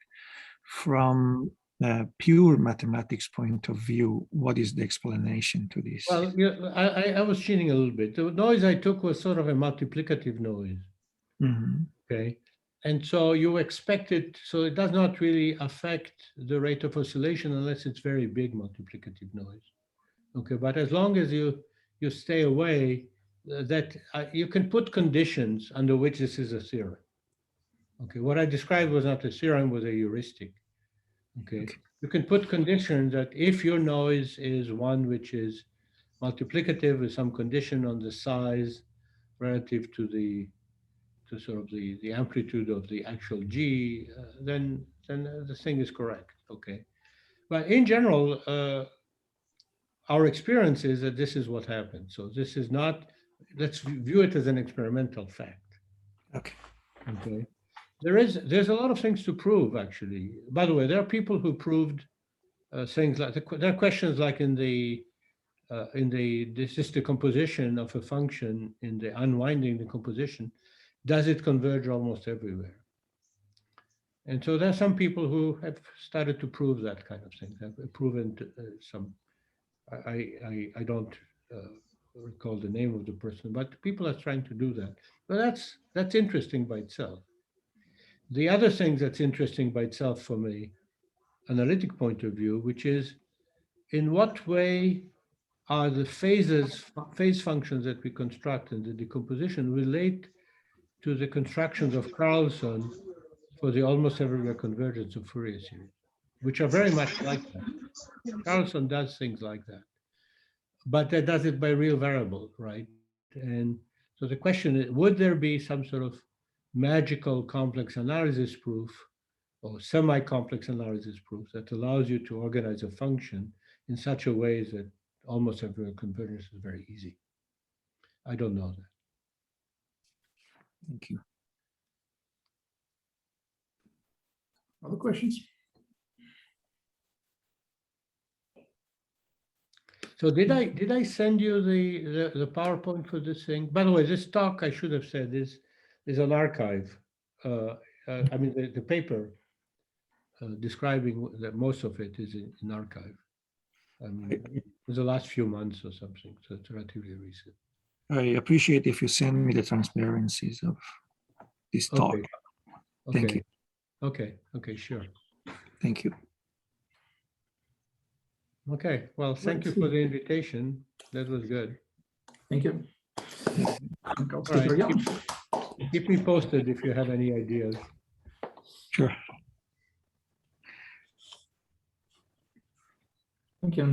Speaker 4: From a pure mathematics point of view, what is the explanation to this?
Speaker 2: Well, I was cheating a little bit. The noise I took was sort of a multiplicative noise. Okay. And so you expect it, so it does not really affect the rate of oscillation unless it's very big multiplicative noise. Okay, but as long as you stay away, that you can put conditions under which this is a theorem. Okay, what I described was not a theorem, was a heuristic. Okay, you can put conditions that if your noise is one which is multiplicative with some condition on the size relative to the sort of the amplitude of the actual G, then the thing is correct. Okay, but in general, our experience is that this is what happens. So this is not. Let's view it as an experimental fact.
Speaker 4: Okay.
Speaker 2: Okay. There's a lot of things to prove, actually. By the way, there are people who proved things like there are questions like in this decomposition of a function in the unwinding decomposition. Does it converge almost everywhere? And so there are some people who have started to prove that kind of thing. Have proven some. I don't recall the name of the person, but people are trying to do that. But that's interesting by itself. The other thing that's interesting by itself from an analytic point of view, which is in what way are the phase functions that we construct in the decomposition relate to the constructions of Carlson for the almost everywhere convergence of Fourier series, which are very much like that. Carlson does things like that, but that does it by real variable, right? And so the question is, would there be some sort of magical complex analysis proof or semi-complex analysis proof that allows you to organize a function in such a way that almost every convergence is very easy? I don't know that.
Speaker 4: Thank you.
Speaker 1: Other questions?
Speaker 2: So did I send you the PowerPoint for this thing? By the way, this talk, I should have said, is an archive. I mean, the paper describing that most of it is in archive. I mean, it was the last few months or something, so it's relatively recent.
Speaker 4: I appreciate if you send me the transparencies of this talk.
Speaker 2: Okay.
Speaker 4: Thank you.
Speaker 2: Okay, sure.
Speaker 4: Thank you.
Speaker 2: Okay, well, thank you for the invitation. That was good.
Speaker 1: Thank you.
Speaker 2: All right. Keep me posted if you have any ideas.
Speaker 4: Sure.
Speaker 1: Thank you.